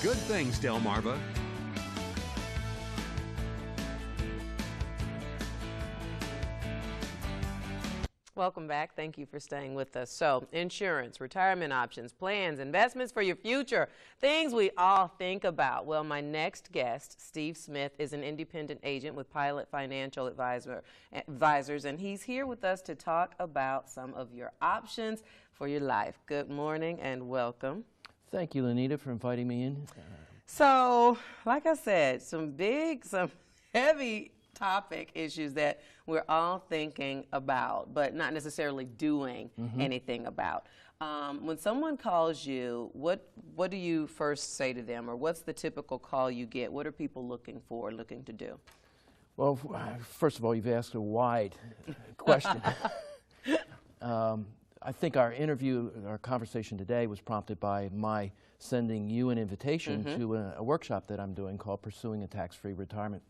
Good things, Delmarva. Welcome back. Thank you for staying with us. So, insurance, retirement options, plans, investments for your future, things we all think about. Well, my next guest, Steve Smith, is an independent agent with Pilot Financial Advisors, and he's here with us to talk about some of your options for your life. Good morning and welcome. Thank you, Lanita, for inviting me in. So, like I said, some heavy topic issues that we're all thinking about, but not necessarily doing anything about. When someone calls you, what do you first say to them, or what's the typical call you get? What are people looking for, looking to do? Well, first of all, you've asked a wide question. I think our conversation today was prompted by my sending you an invitation to a workshop that I'm doing called Pursuing a Tax-Free Retirement.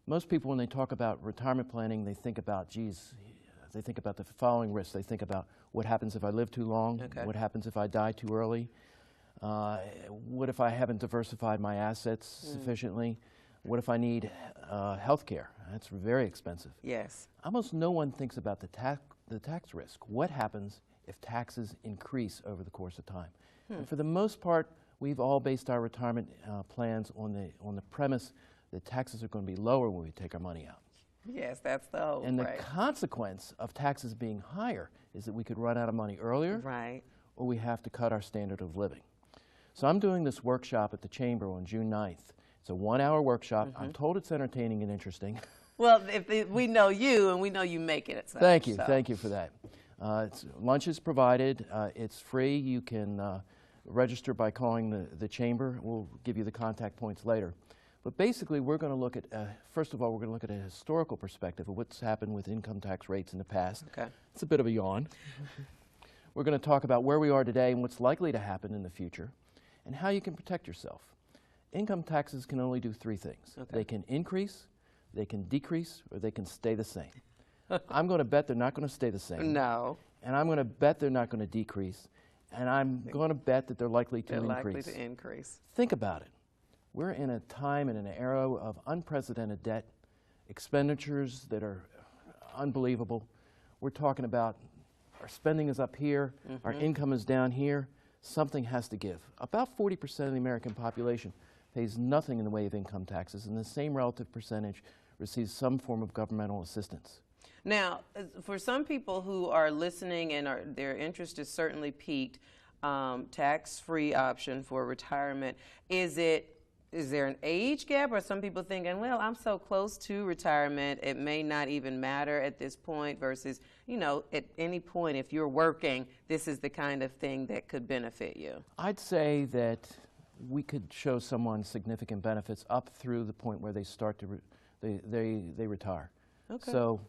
Most people, when they talk about retirement planning, they think about, they think about the following risks. They think about what happens if I live too long, what happens if I die too early, what if I haven't diversified my assets sufficiently, what if I need health care? That's very expensive. Yes. Almost no one thinks about the tax risk. What happens if taxes increase over the course of time? And for the most part, we've all based our retirement plans on the premise that taxes are going to be lower when we take our money out. Yes, that's the hope. And the consequence of taxes being higher is that we could run out of money earlier, or we have to cut our standard of living. So I'm doing this workshop at the Chamber on June 9th. It's a 1-hour workshop. I'm told it's entertaining and interesting. Well, we know you, and we know you make it. Thank you. Thank you for that. Lunch is provided. It's free. You can register by calling the Chamber. We'll give you the contact points later. But basically, we're going to look at, first of all, we're going to look at a historical perspective of what's happened with income tax rates in the past. It's a bit of a yawn. We're going to talk about where we are today and what's likely to happen in the future, and how you can protect yourself. Income taxes can only do 3 things. They can increase, they can decrease, or they can stay the same. I'm going to bet they're not going to stay the same. No. And I'm going to bet they're not going to decrease. And I'm going to bet that they're likely to increase. Likely to increase. Think about it. We're in a time and an era of unprecedented debt, expenditures that are unbelievable. We're talking about our spending is up here, our income is down here. Something has to give. About 40% of the American population pays nothing in the way of income taxes, and the same relative percentage receives some form of governmental assistance. Now, for some people who are listening and their interest is certainly piqued, tax-free option for retirement, is there an age gap, or some people thinking, well, I'm so close to retirement, it may not even matter at this point, versus, you know, at any point, if you're working, this is the kind of thing that could benefit you? I'd say that we could show someone significant benefits up through the point where they start to, they retire. So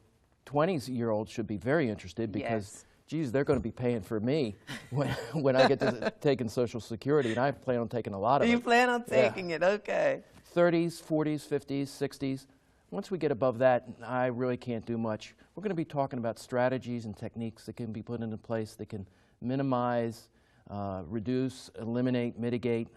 20-year-olds should be very interested because, geez, they're going to be paying for me when I get to taking Social Security, and I plan on taking a lot of it. You plan on taking it, okay. 30s, 40s, 50s, 60s. Once we get above that, I really can't do much. We're going to be talking about strategies and techniques that can be put into place that can minimize, reduce, eliminate, mitigate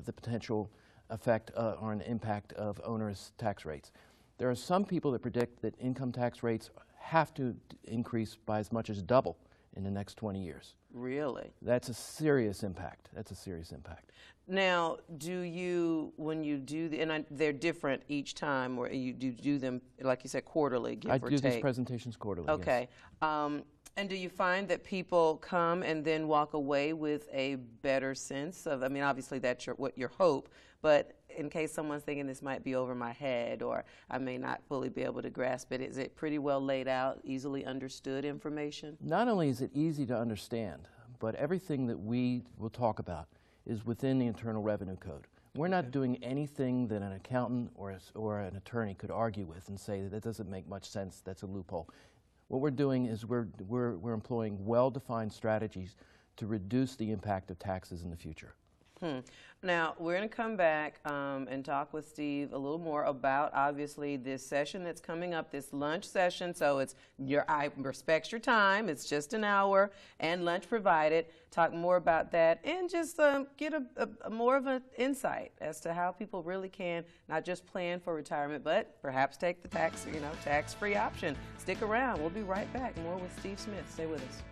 the potential effect or an impact of onerous tax rates. There are some people that predict that income tax rates have to increase by as much as double in the next 20 years. Really? That's a serious impact. That's a serious impact. Now, when you do, and they're different each time, or you do them, like you said, quarterly, give or take? I do these presentations quarterly, okay. Yes. And do you find that people come and then walk away with a better sense of, I mean, obviously that's your hope, but in case someone's thinking this might be over my head or I may not fully be able to grasp it, is it pretty well laid out, easily understood information? Not only is it easy to understand, but everything that we will talk about is within the Internal Revenue Code. We're not doing anything that an accountant or an attorney could argue with and say that doesn't make much sense, that's a loophole. What we're doing is we're employing well-defined strategies to reduce the impact of taxes in the future. Now, we're going to come back and talk with Steve a little more about, obviously, this session that's coming up, this lunch session. So I respect your time. It's just an hour and lunch provided. Talk more about that and just get a more of an insight as to how people really can not just plan for retirement, but perhaps take the tax-free option. Stick around. We'll be right back. More with Steve Smith. Stay with us.